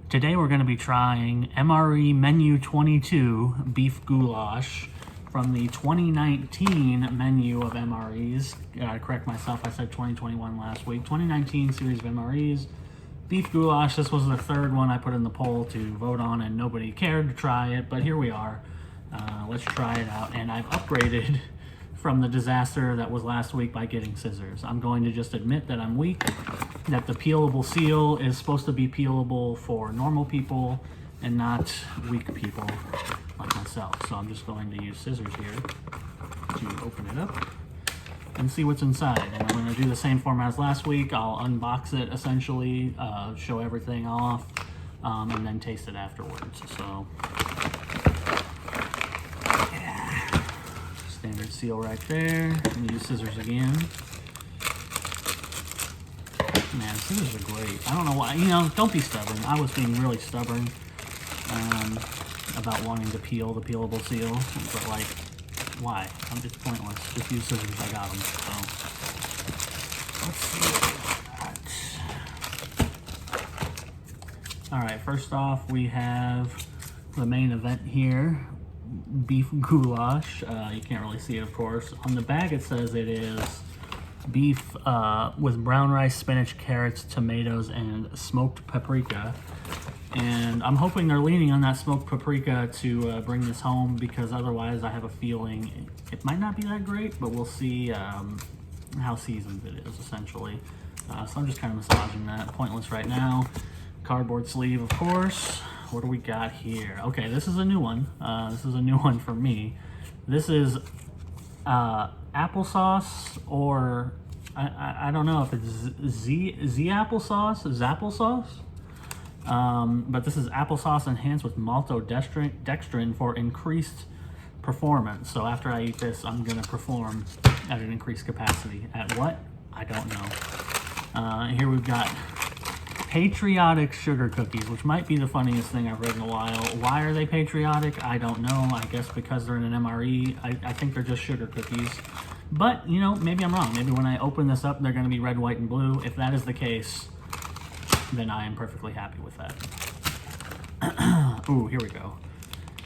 Today we're going to be trying MRE Menu 22 Beef Goulash from the 2019 menu of MREs. Gotta correct myself, I said 2021 last week. 2019 series of MREs. Beef Goulash, this was the third one I put in the poll to vote on and nobody cared to try it, but here we are. Let's try it out. And I've upgraded from the disaster that was last week by getting scissors. I'm going to just admit that I'm weak, that the peelable seal is supposed to be peelable for normal people and not weak people like myself. So I'm just going to use scissors here to open it up and see what's inside. And I'm going to do the same format as last week. I'll unbox it essentially, show everything off, and then taste it afterwards. So standard seal right there. I'm going to use scissors again. Man, scissors are great. I don't know why, don't be stubborn. I was being really stubborn about wanting to peel the peelable seal, but like, why? It's pointless. Just use scissors, I got them. So, let's see what we got. Alright, first off, we have the main event here. Beef goulash. You can't really see it, of course. On the bag it says it is beef with brown rice, spinach, carrots, tomatoes, and smoked paprika. And I'm hoping they're leaning on that smoked paprika to bring this home, because otherwise I have a feeling it might not be that great, but we'll see how seasoned it is, essentially. So I'm just kind of massaging that. Pointless right now. Cardboard sleeve, of course. What do we got here? Okay, this is a new one. This is a new one for me. This is applesauce, or I don't know if it's Z applesauce, Zapplesauce. But this is applesauce enhanced with maltodextrin for increased performance. So after I eat this, I'm gonna perform at an increased capacity. At what? I don't know. Here we've got Patriotic sugar cookies, which might be the funniest thing I've read in a while. Why are they patriotic? I don't know. I guess because they're in an MRE. I think they're just sugar cookies. But, maybe I'm wrong. Maybe when I open this up, they're going to be red, white, and blue. If that is the case, then I am perfectly happy with that. Ooh, here we go.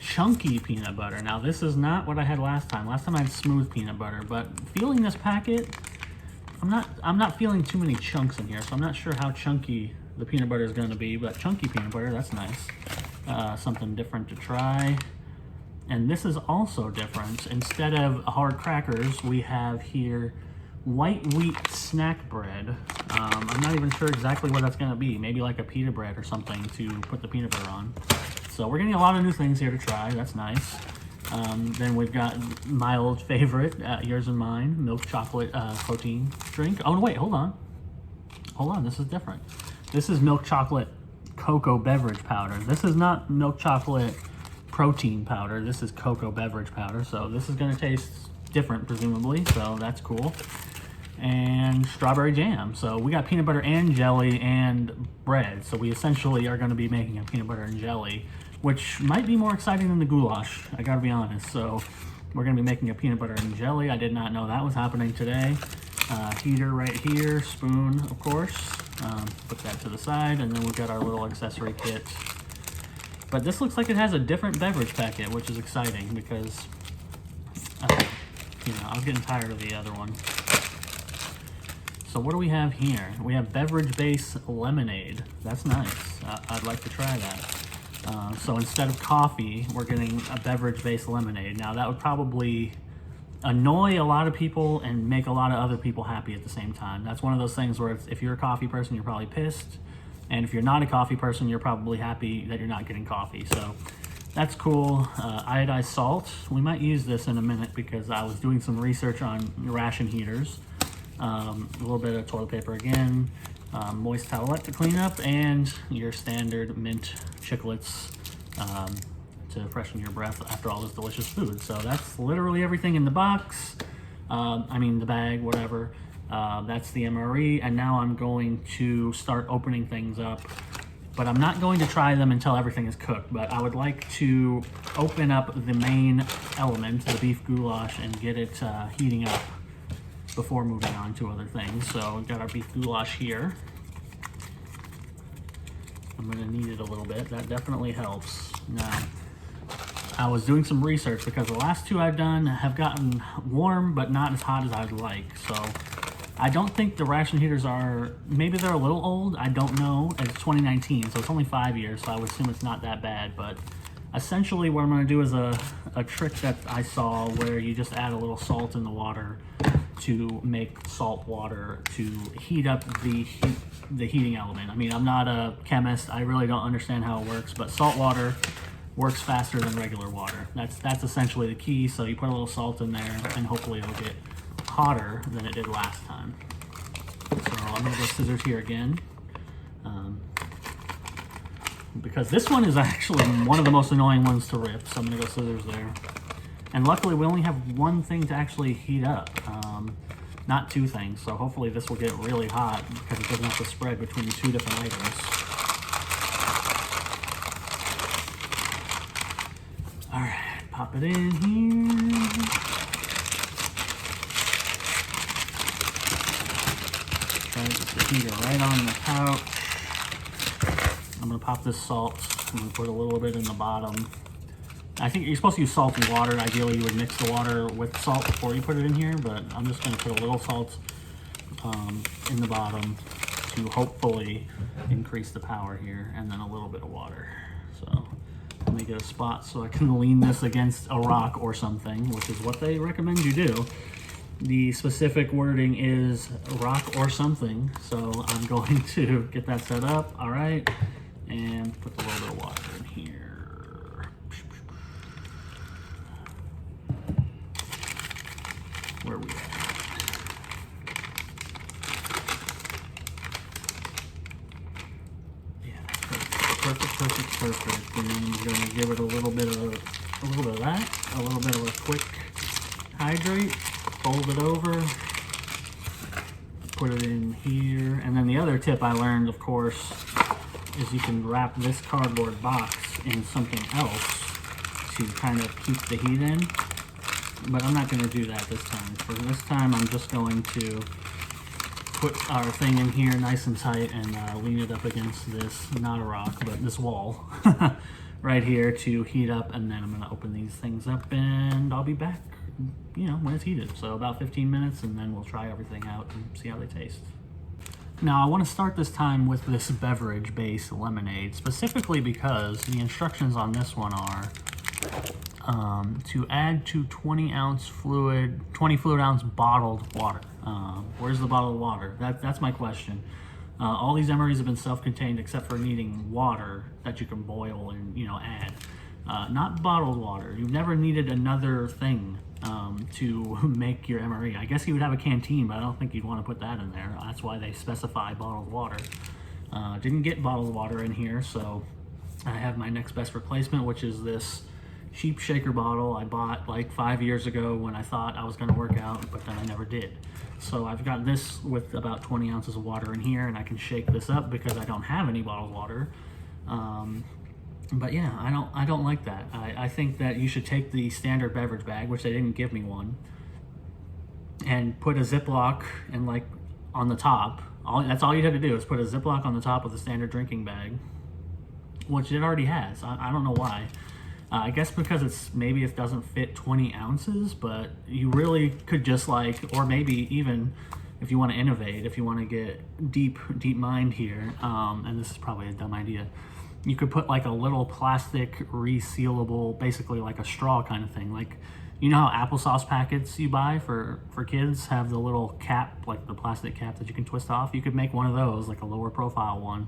Chunky peanut butter. Now, this is not what I had last time. Last time I had smooth peanut butter, but feeling this packet, I'm not feeling too many chunks in here, so I'm not sure how chunky the peanut butter is going to be, but chunky peanut butter, that's nice. Something different to try. And this is also different. Instead of hard crackers, we have here white wheat snack bread. I'm not even sure exactly what that's going to be. Maybe like a pita bread or something to put the peanut butter on. So we're getting a lot of new things here to try. That's nice. Then we've got my old favorite, yours and mine, milk chocolate protein drink. Oh, no, wait, hold on. Hold on, this is different. This is milk chocolate cocoa beverage powder. This is not milk chocolate protein powder. This is cocoa beverage powder. So this is going to taste different, presumably. So that's cool. And strawberry jam. So we got peanut butter and jelly and bread. So we essentially are going to be making a peanut butter and jelly, which might be more exciting than the goulash, I gotta be honest. So we're gonna be making a peanut butter and jelly. I did not know that was happening today. Heater right here, spoon, of course. Put that to the side, and then we've got our little accessory kit. But this looks like it has a different beverage packet, which is exciting because, I was getting tired of the other one. So what do we have here? We have beverage base lemonade. That's nice. I'd like to try that. So instead of coffee, we're getting a beverage-based lemonade. Now that would probably annoy a lot of people and make a lot of other people happy at the same time. That's one of those things where if you're a coffee person, you're probably pissed. And if you're not a coffee person, you're probably happy that you're not getting coffee. So that's cool. Iodized salt. We might use this in a minute because I was doing some research on ration heaters. A little bit of toilet paper again. Moist towelette to clean up, and your standard mint chiclets to freshen your breath after all this delicious food. So that's literally everything in the box. The bag, whatever. That's the MRE, and now I'm going to start opening things up. But I'm not going to try them until everything is cooked, but I would like to open up the main element, the beef goulash, and get it heating up before moving on to other things. So we've got our beef goulash here. I'm gonna need it a little bit. That definitely helps. Now, I was doing some research because the last two I've done have gotten warm, but not as hot as I'd like. So I don't think the ration heaters are, maybe they're a little old, I don't know. It's 2019, so it's only 5 years, so I would assume it's not that bad. But essentially what I'm gonna do is a trick that I saw where you just add a little salt in the water to make salt water to heat up the heating element. I mean, I'm not a chemist, I really don't understand how it works, but salt water works faster than regular water. That's essentially the key. So you put a little salt in there and hopefully it'll get hotter than it did last time. So I'm gonna go scissors here again. Because this one is actually one of the most annoying ones to rip, so I'm gonna go scissors there. And luckily we only have one thing to actually heat up, not two things, so hopefully this will get really hot because it doesn't have to spread between two different items. Alright, pop it in here. Try to get the heater right on the pouch. I'm gonna pop this salt. I'm gonna put a little bit in the bottom. I think you're supposed to use salty water. Ideally, you would mix the water with salt before you put it in here, but I'm just gonna put a little salt in the bottom to hopefully increase the power here, and then a little bit of water. So let me get a spot so I can lean this against a rock or something, which is what they recommend you do. The specific wording is rock or something, so I'm going to get that set up. All right. And put a little bit of water in here. Where are we at? Yeah, perfect. And then you're gonna give it a little bit of that, a little bit of a quick hydrate, fold it over, put it in here. And then the other tip I learned, of course, is you can wrap this cardboard box in something else to kind of keep the heat in, but I'm not going to do that this time. For this time, I'm just going to put our thing in here nice and tight and lean it up against this, not a rock, but this wall right here to heat up, and then I'm going to open these things up and I'll be back, you know, when it's heated. So about 15 minutes, and then we'll try everything out and see how they taste. Now I want to start this time with this beverage-based lemonade, specifically because the instructions on this one are to add to 20 fluid ounce bottled water. Where's the bottled water? That's my question. All these MREs have been self-contained except for needing water that you can boil and, you know, add. Not bottled water. You've never needed another thing to make your MRE. I guess you would have a canteen, but I don't think you'd want to put that in there. That's why they specify bottled water. Didn't get bottled water in here, so I have my next best replacement, which is this cheap shaker bottle I bought like 5 years ago when I thought I was going to work out, but then I never did. So I've got this with about 20 ounces of water in here, and I can shake this up because I don't have any bottled water. But yeah, I don't like that. I think that you should take the standard beverage bag, which they didn't give me one, and put a Ziploc and like on the top. That's all you had to do is put a Ziploc on the top of the standard drinking bag, which it already has. I don't know why. I guess because maybe it doesn't fit 20 ounces, but you really could just like, or maybe even if you want to innovate, if you want to get deep mind here, and this is probably a dumb idea, you could put like a little plastic resealable, basically like a straw kind of thing. Like, you know how applesauce packets you buy for kids have the little cap, like the plastic cap that you can twist off? You could make one of those, like a lower profile one,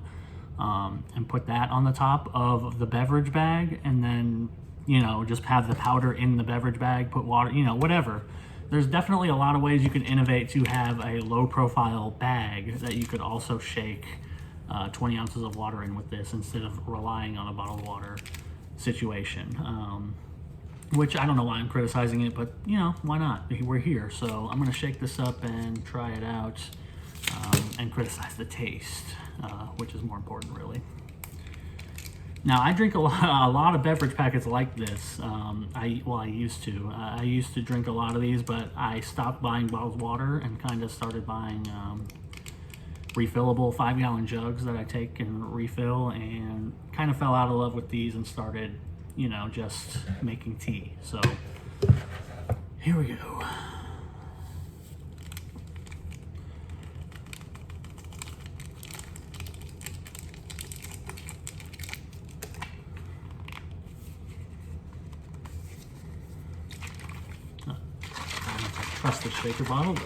and put that on the top of the beverage bag, and then, you know, just have the powder in the beverage bag, put water, you know, whatever. There's definitely a lot of ways you can innovate to have a low profile bag that you could also shake 20 ounces of water in with this instead of relying on a bottled water situation. Which I don't know why I'm criticizing it, but you know, why not? We're here. So I'm gonna shake this up and try it out, and criticize the taste, which is more important really. Now I drink a lot of beverage packets like this. I used to. I used to drink a lot of these, but I stopped buying bottled water and kind of started buying refillable 5-gallon jugs that I take and refill, and kind of fell out of love with these and started, you know, just making tea. So here we go. Trust the shaker bottle, but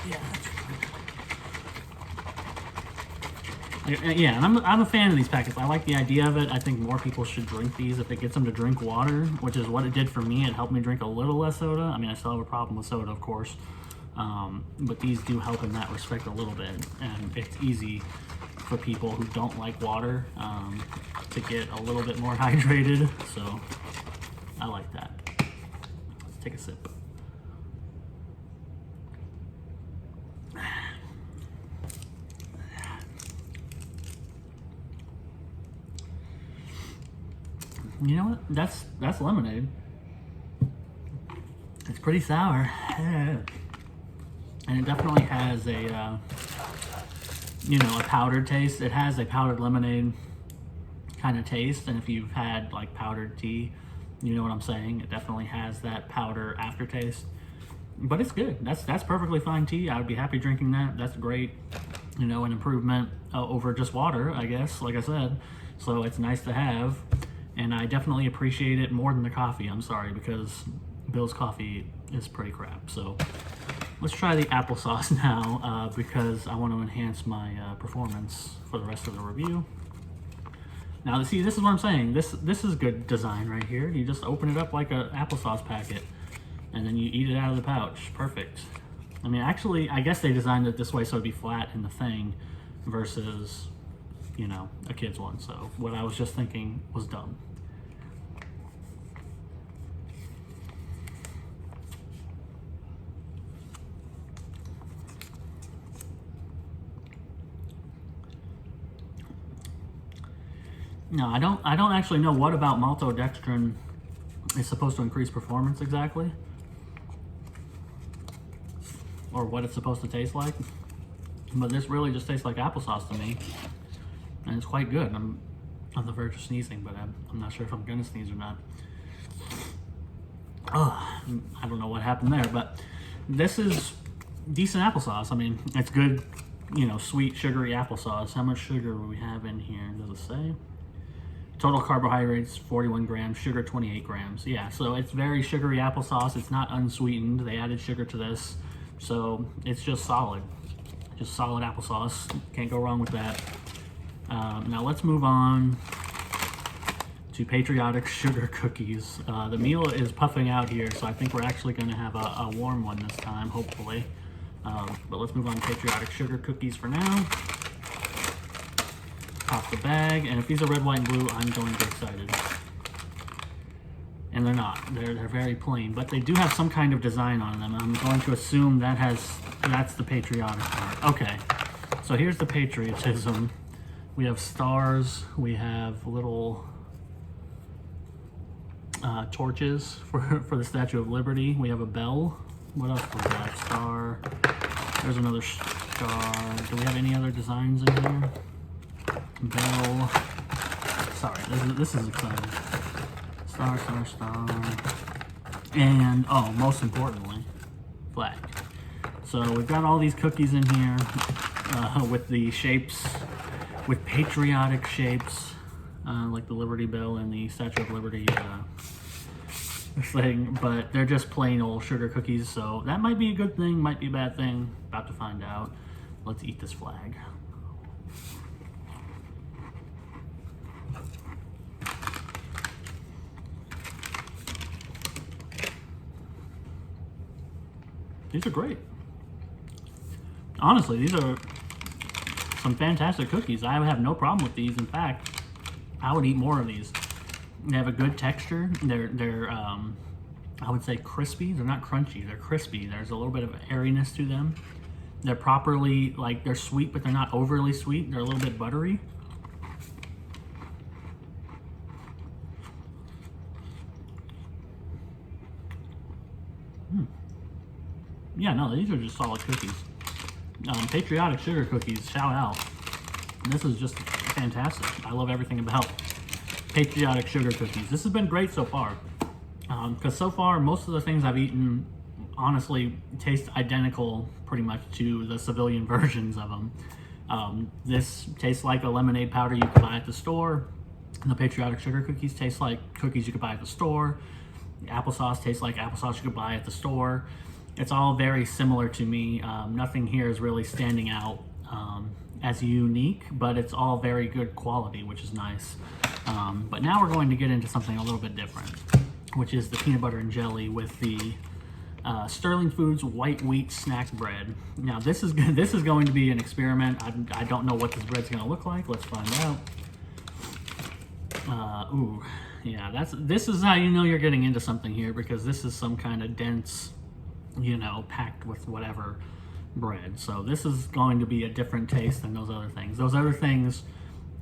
yeah, that's fine. Yeah, and I'm a fan of these packets. I like the idea of it. I think more people should drink these if it gets them to drink water, which is what it did for me. It helped me drink a little less soda. I mean, I still have a problem with soda, of course, but these do help in that respect a little bit, and it's easy for people who don't like water to get a little bit more hydrated, so I like that. Let's take a sip. You know what? That's lemonade. It's pretty sour, and it definitely has a you know, a powdered taste. It has a powdered lemonade kind of taste, and if you've had like powdered tea, you know what I'm saying. It definitely has that powder aftertaste, but it's good. That's perfectly fine tea. I would be happy drinking that. That's great. You know, an improvement over just water, I guess. Like I said, so it's nice to have. And I definitely appreciate it more than the coffee. I'm sorry, because Bill's coffee is pretty crap. So let's try the applesauce now, because I want to enhance my performance for the rest of the review. Now, see, this is what I'm saying. This is good design right here. You just open it up like an applesauce packet, and then you eat it out of the pouch. Perfect. I mean, actually, I guess they designed it this way so it'd be flat in the thing versus, you know, a kid's one. So what I was just thinking was dumb. No, I don't actually know what about maltodextrin is supposed to increase performance exactly, or what it's supposed to taste like. But this really just tastes like applesauce to me, and it's quite good. I'm on the verge of sneezing, but I'm not sure if I'm gonna sneeze or not. Oh, I don't know what happened there, but this is decent applesauce. I mean, it's good, you know, sweet, sugary applesauce. How much sugar do we have in here? Does it say? Total carbohydrates, 41 grams, sugar, 28 grams. Yeah, so it's very sugary applesauce. It's not unsweetened. They added sugar to this, so it's just solid. Just solid applesauce. Can't go wrong with that. Now let's move on to Patriotic Sugar Cookies. The meal is puffing out here, so I think we're actually going to have a warm one this time, hopefully. But let's move on to Patriotic Sugar Cookies for now. Pop the bag, and if these are red, white, and blue, I'm going to be excited. And they're not. They're very plain, but they do have some kind of design on them. I'm going to assume that's the patriotic part. Okay, so here's the patriotism. We have stars. We have little torches for the Statue of Liberty. We have a bell. What else do we have? Star. There's another star. Do we have any other designs in here? Bell. Sorry, this is exciting. Star, star, star. And, oh, most importantly, flag. So we've got all these cookies in here with the shapes, with patriotic shapes, like the Liberty Bell and the Statue of Liberty thing, but they're just plain old sugar cookies, so that might be a good thing, might be a bad thing. About to find out. Let's eat this flag. These are great. Honestly, these are some fantastic cookies. I have no problem with these. In fact, I would eat more of these. They have a good texture. They're I would say crispy. They're not crunchy. They're crispy. There's a little bit of airiness to them. They're properly, like, they're sweet, but they're not overly sweet. They're a little bit buttery. Yeah, no, these are just solid cookies. Patriotic Sugar Cookies, shout out. This is just fantastic. I love everything about Patriotic Sugar Cookies. This has been great so far. Because so far, most of the things I've eaten, honestly, taste identical pretty much to the civilian versions of them. This tastes like a lemonade powder you could buy at the store. The Patriotic Sugar Cookies taste like cookies you could buy at the store. The applesauce tastes like applesauce you could buy at the store. It's all very similar to me. Nothing here is really standing out as unique, but it's all very good quality, which is nice. But now we're going to get into something a little bit different, which is the peanut butter and jelly with the Sterling Foods white wheat snack bread. Now this is going to be an experiment. I don't know what this bread's going to look like. Let's find out. Ooh, yeah, this is how you know you're getting into something here, because this is some kind of dense, you know, packed with whatever bread. So this is going to be a different taste than those other things. Those other things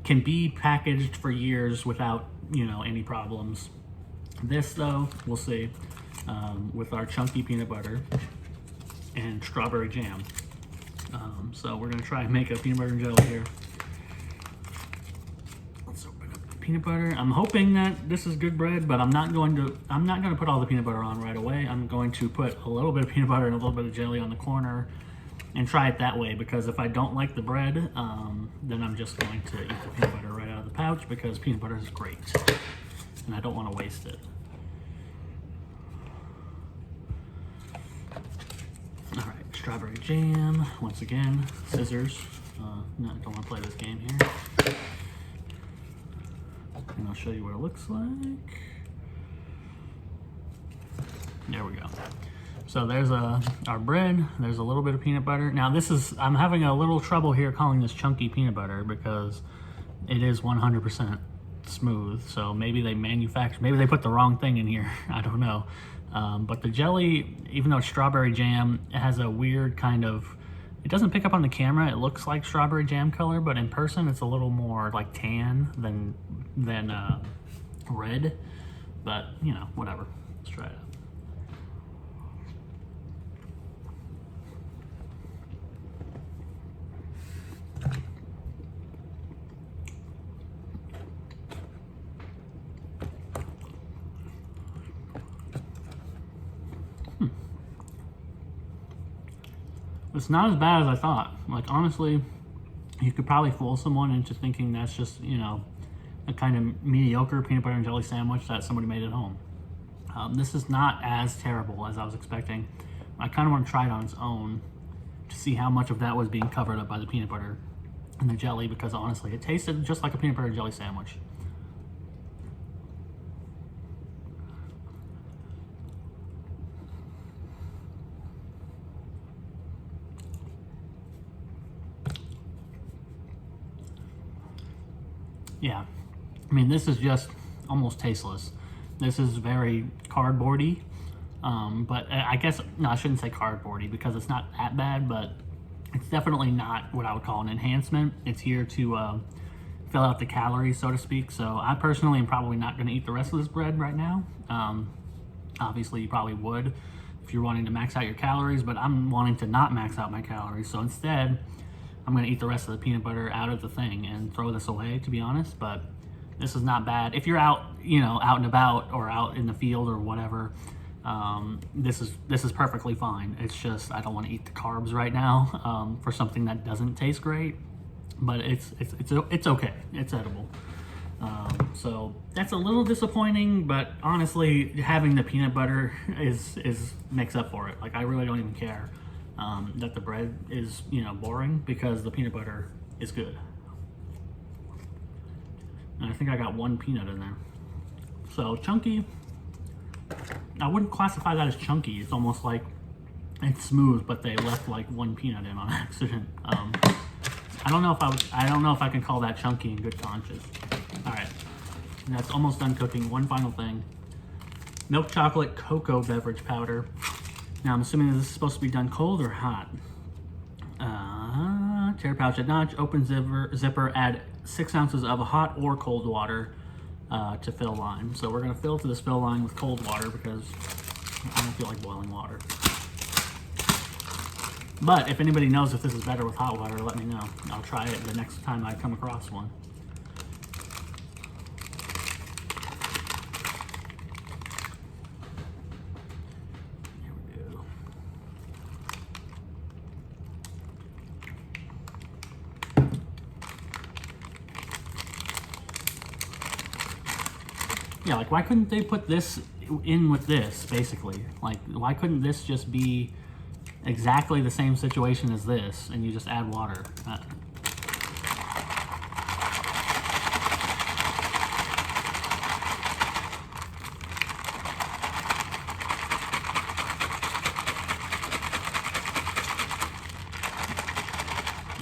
can be packaged for years without, you know, any problems. This though, we'll see, with our chunky peanut butter and strawberry jam. So we're gonna try and make a peanut butter and jelly here. Let's open up the peanut butter. I'm hoping that this is good bread, but I'm not going to put all the peanut butter on right away. I'm going to put a little bit of peanut butter and a little bit of jelly on the corner and try it that way, because if I don't like the bread, then I'm just going to eat the peanut butter right out of the pouch, because peanut butter is great and I don't want to waste it. All right, strawberry jam, once again, scissors. No, I don't want to play this game here. And I'll show you what it looks like. There we go. So there's our bread, there's a little bit of peanut butter. Now I'm having a little trouble here calling this chunky peanut butter, because it is 100% smooth. So maybe they put the wrong thing in here. I don't know. But the jelly, even though it's strawberry jam, it has a weird kind of, it doesn't pick up on the camera. It looks like strawberry jam color, but in person it's a little more like tan than red. But, you know, whatever. Let's try it out. It's not as bad as I thought. Like, honestly, you could probably fool someone into thinking that's just, you know, a kind of mediocre peanut butter and jelly sandwich that somebody made at home. This is not as terrible as I was expecting. I kind of want to try it on its own to see how much of that was being covered up by the peanut butter and the jelly, because honestly, it tasted just like a peanut butter and jelly sandwich. Yeah, I mean, this is just almost tasteless. This is very cardboardy, but I guess, no, I shouldn't say cardboardy, because it's not that bad, but it's definitely not what I would call an enhancement. It's here to fill out the calories, so to speak. So I personally am probably not going to eat the rest of this bread right now. Obviously, you probably would if you're wanting to max out your calories, but I'm wanting to not max out my calories. So instead, I'm going to eat the rest of the peanut butter out of the thing and throw this away, to be honest. But this is not bad. If you're out, you know, out and about or out in the field or whatever, this is perfectly fine. It's just I don't want to eat the carbs right now for something that doesn't taste great. But it's okay. It's edible. So that's a little disappointing, but honestly, having the peanut butter makes up for it. Like, I really don't even care that the bread is, you know, boring, because the peanut butter is good. And I think I got one peanut in there. So chunky, I wouldn't classify that as chunky. It's almost like it's smooth, but they left like one peanut in on accident. I don't know if I can call that chunky in good conscience. All right, and that's almost done cooking. One final thing: milk chocolate cocoa beverage powder. Now I'm assuming this is supposed to be done cold or hot. Tear pouch at notch, open zipper, add 6 ounces of hot or cold water to fill line. So we're gonna fill to this fill line with cold water, because I don't feel like boiling water. But if anybody knows if this is better with hot water, let me know. I'll try it the next time I come across one. Here we go. Yeah, like why couldn't they put this in with this, basically? Like, why couldn't this just be exactly the same situation as this, and you just add water? I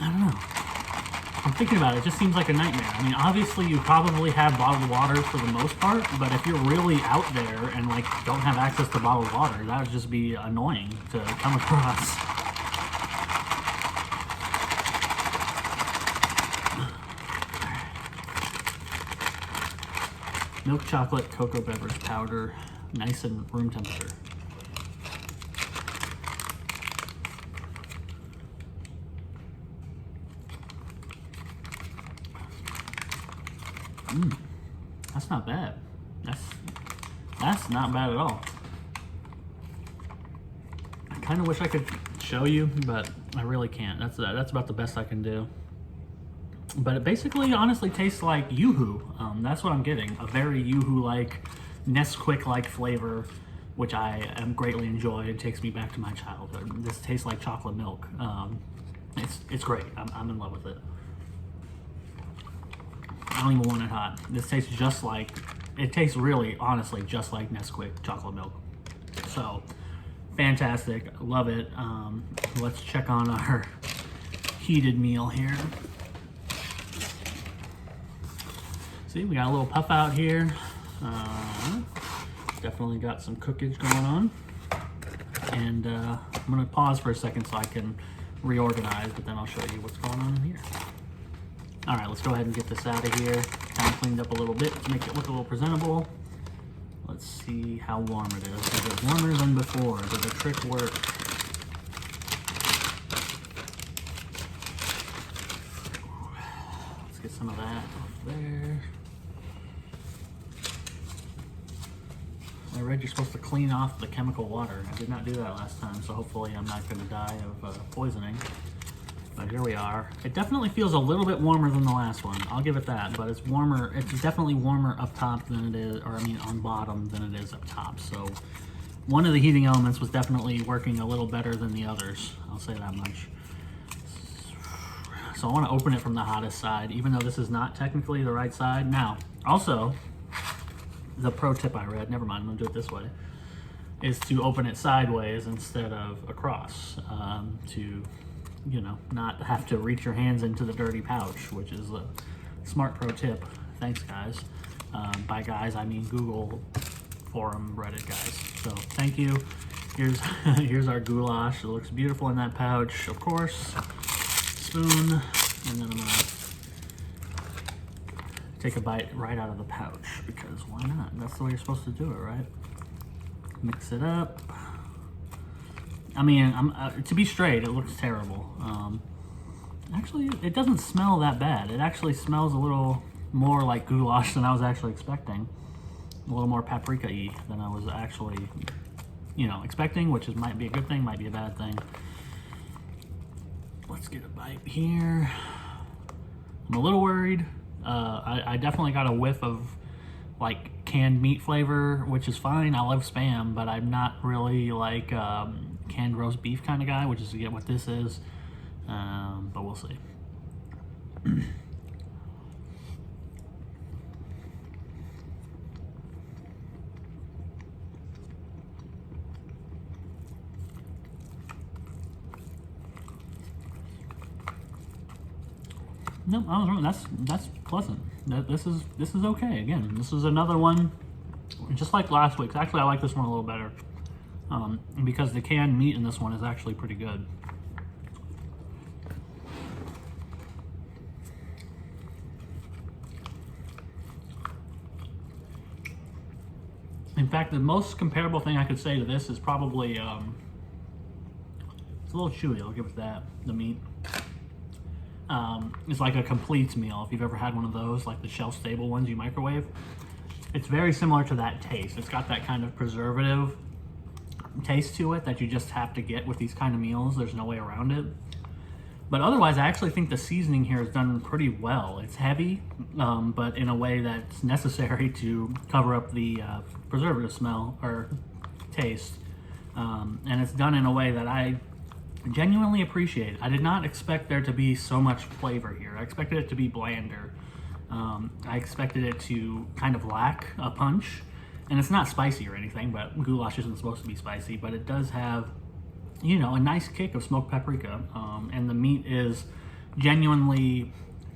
don't know. I'm thinking about it. It just seems like a nightmare. I mean, obviously you probably have bottled water for the most part, but if you're really out there and like don't have access to bottled water, that would just be annoying to come across. Milk chocolate cocoa beverage powder, nice and room temperature. That's not bad. That's not bad at all. I kind of wish I could show you, but I really can't. That's about the best I can do. But it basically, honestly, tastes like Yoo-Hoo. That's what I'm getting. A very Yoo-Hoo-like, Nesquik-like flavor, which I am greatly enjoy. It takes me back to my childhood. This tastes like chocolate milk. It's great. I'm in love with it. I don't even want it hot. This tastes just like, it tastes really, honestly, just like Nesquik chocolate milk. So, fantastic. Love it. Let's check on our heated meal here. See, we got a little puff out here. Definitely got some cookage going on. And I'm gonna pause for a second so I can reorganize, but then I'll show you what's going on here. All right, let's go ahead and get this out of here. Kind of cleaned up a little bit to make it look a little presentable. Let's see how warm it is. Is it warmer than before? Does the trick work? Let's get some of that off there. I read you're supposed to clean off the chemical water. I did not do that last time, so hopefully I'm not going to die of poisoning. But here we are. It definitely feels a little bit warmer than the last one. I'll give it that, but it's warmer. It's definitely warmer up top than it is, or I mean on bottom than it is up top. So one of the heating elements was definitely working a little better than the others. I'll say that much. So I want to open it from the hottest side, even though this is not technically the right side. Now, also, the pro tip I read, never mind, I'm gonna do it this way, is to open it sideways instead of across, to, you know, not have to reach your hands into the dirty pouch, which is a smart pro tip. Thanks, guys. By guys, I mean Google forum Reddit guys. So thank you. Here's our goulash. It looks beautiful in that pouch, of course. Spoon, and then I'm gonna take a bite right out of the pouch, because why not? That's the way you're supposed to do it, right? Mix it up. I mean, to be straight, it looks terrible. Actually, it doesn't smell that bad. It actually smells a little more like goulash than I was actually expecting. A little more paprika-y than I was actually, you know, expecting, which might be a good thing, might be a bad thing. Let's get a bite here. I'm a little worried. I definitely got a whiff of like canned meat flavor, which is fine. I love Spam, but I'm not really like canned roast beef kind of guy, which is what this is. But we'll see. No, I was wrong. That's pleasant. This is okay. Again, this is another one, just like last week's. Actually, I like this one a little better, because the canned meat in this one is actually pretty good. In fact, the most comparable thing I could say to this is probably a little chewy, I'll give it that, the meat. It's like a complete meal. If you've ever had one of those, like the shelf-stable ones you microwave, it's very similar to that taste. It's got that kind of preservative taste to it that you just have to get with these kind of meals. There's no way around it. But otherwise, I actually think the seasoning here is done pretty well. It's heavy, but in a way that's necessary to cover up the preservative smell or taste. And it's done in a way that I genuinely appreciate. I did not expect there to be so much flavor here. I expected it to be blander. I expected it to kind of lack a punch. And it's not spicy or anything, but goulash isn't supposed to be spicy, but it does have, you know, a nice kick of smoked paprika. And the meat is genuinely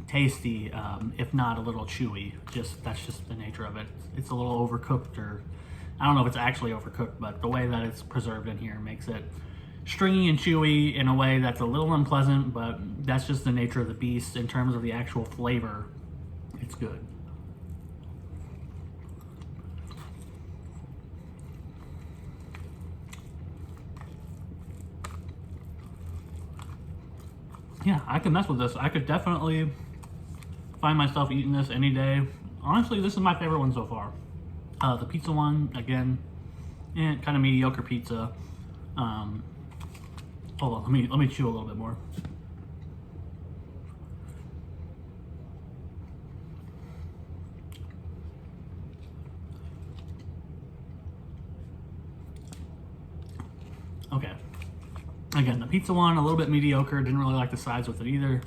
tasty, if not a little chewy. That's just the nature of it. It's a little overcooked, or I don't know if it's actually overcooked, but the way that it's preserved in here makes it stringy and chewy in a way that's a little unpleasant, but that's just the nature of the beast. In terms of the actual flavor, it's good. Yeah, I could mess with this. I could definitely find myself eating this any day. Honestly, this is my favorite one so far. The pizza one, again, kind of mediocre pizza. Hold on, let me chew a little bit more. Okay. Again, the pizza one, a little bit mediocre. Didn't really like the sides with it either.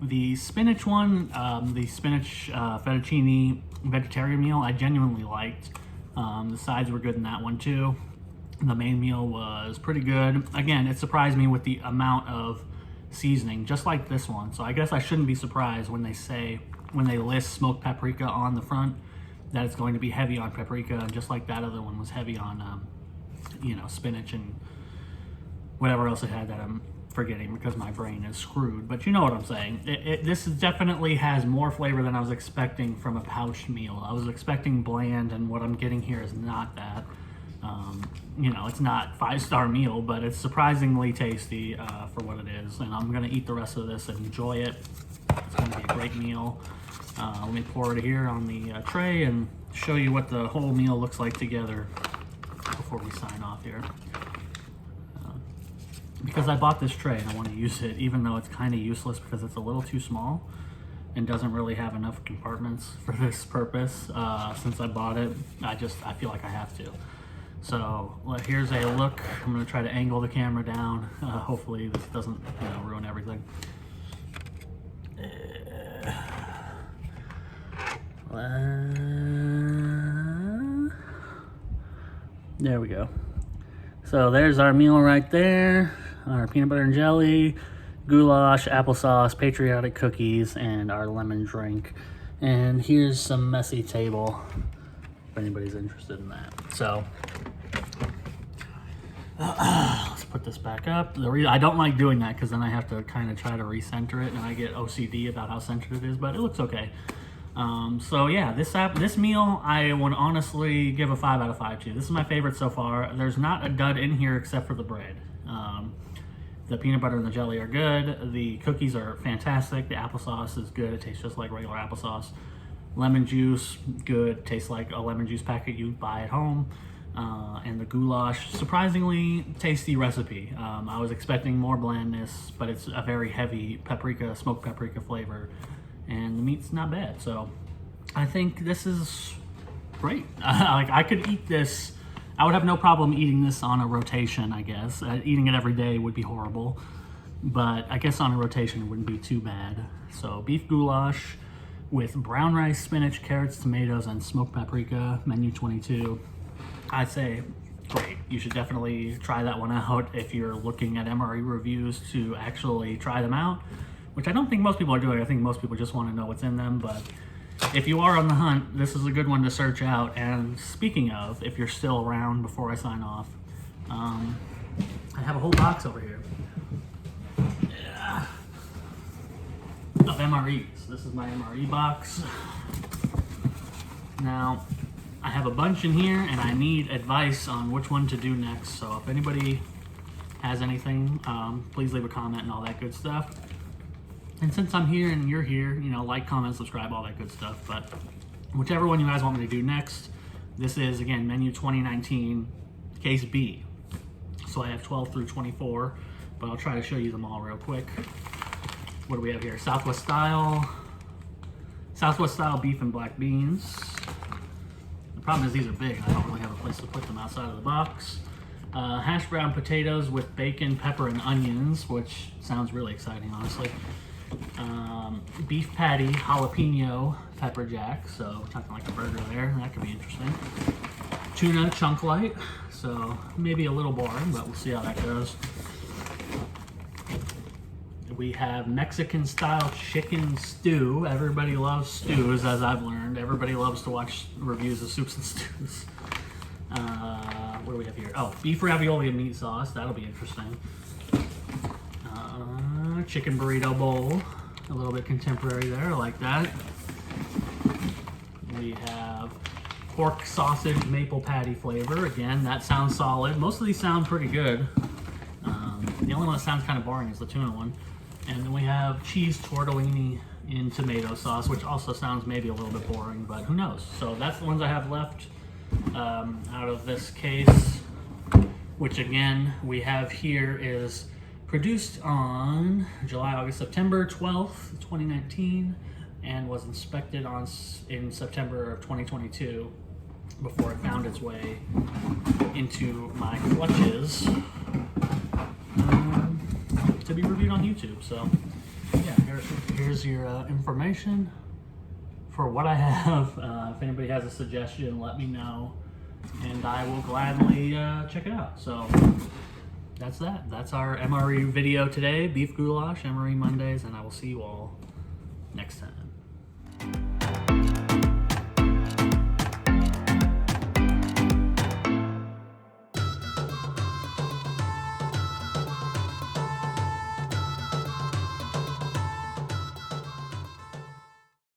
The spinach one, the spinach fettuccine vegetarian meal, I genuinely liked. The sides were good in that one too. The main meal was pretty good. Again, it surprised me with the amount of seasoning, just like this one. So I guess I shouldn't be surprised when they list smoked paprika on the front, that it's going to be heavy on paprika, and just like that other one was heavy on, you know, spinach and whatever else it had that I'm forgetting because my brain is screwed. But you know what I'm saying. This definitely has more flavor than I was expecting from a pouched meal. I was expecting bland, and what I'm getting here is not that. You know, it's not 5-star meal, but it's surprisingly tasty for what it is. And I'm gonna eat the rest of this and enjoy it. It's gonna be a great meal. Let me pour it here on the tray and show you what the whole meal looks like together before we sign off here. Because I bought this tray and I want to use it, even though it's kind of useless because it's a little too small and doesn't really have enough compartments for this purpose. Since I bought it, I feel like I have to. So here's a look. I'm going to try to angle the camera down. Hopefully this doesn't, you know, ruin everything. There we go. So there's our meal right there. Our peanut butter and jelly, goulash, applesauce, patriotic cookies, and our lemon drink. And here's some messy table if anybody's interested in that. So let's put this back up. I don't like doing that because then I have to kind of try to recenter it, and I get OCD about how centered it is, but it looks okay. So yeah, this meal I would honestly give a 5 out of 5 to. This is my favorite so far. There's not a dud in here except for the bread. The peanut butter and the jelly are good. The cookies are fantastic. The applesauce is good. It tastes just like regular applesauce. Lemon juice, good. Tastes like a lemon juice packet you buy at home. And the goulash, surprisingly tasty recipe. I was expecting more blandness, but it's a very heavy paprika, smoked paprika flavor. And the meat's not bad. So I think this is great. Like, I could eat this. I would have no problem eating this on a rotation, I guess. Eating it every day would be horrible, but I guess on a rotation it wouldn't be too bad. So beef goulash with brown rice, spinach, carrots, tomatoes, and smoked paprika, menu 22. I'd say great. You should definitely try that one out if you're looking at MRE reviews to actually try them out, which I don't think most people are doing. I think most people just want to know what's in them, but if you are on the hunt, this is a good one to search out. And speaking of, if you're still around before I sign off, I have a whole box over here of MREs. This is my MRE box. Now, I have a bunch in here and I need advice on which one to do next. So if anybody has anything, please leave a comment and all that good stuff. And since I'm here and you're here, you know, like, comment, subscribe, all that good stuff. But whichever one you guys want me to do next, this is, again, menu 2019, case B. So I have 12 through 24, but I'll try to show you them all real quick. What do we have here? Southwest style beef and black beans. The problem is these are big and I don't really have a place to put them outside of the box. Hash brown potatoes with bacon, pepper, and onions, which sounds really exciting, honestly. Beef patty, jalapeno, pepper jack, so talking like a burger there, that could be interesting. Tuna chunk light, so maybe a little boring, but we'll see how that goes. We have Mexican style chicken stew. Everybody loves stews, as I've learned. Everybody loves to watch reviews of soups and stews. What do we have here? Oh, beef ravioli and meat sauce. That'll be interesting. Chicken burrito bowl. A little bit contemporary there. I like that. We have pork sausage maple patty flavor. Again, that sounds solid. Most of these sound pretty good. The only one that sounds kind of boring is the tuna one. And then we have cheese tortellini in tomato sauce, which also sounds maybe a little bit boring, but who knows. So that's the ones I have left out of this case, which again, we have here is produced on July, August, September 12th, 2019, and was inspected in September of 2022 before it found its way into my clutches. To be reviewed on YouTube. So yeah, here's your information for what I have. If anybody has a suggestion, let me know and I will gladly check it out. So that's our MRE video today, beef goulash, MRE Mondays, and I will see you all next time.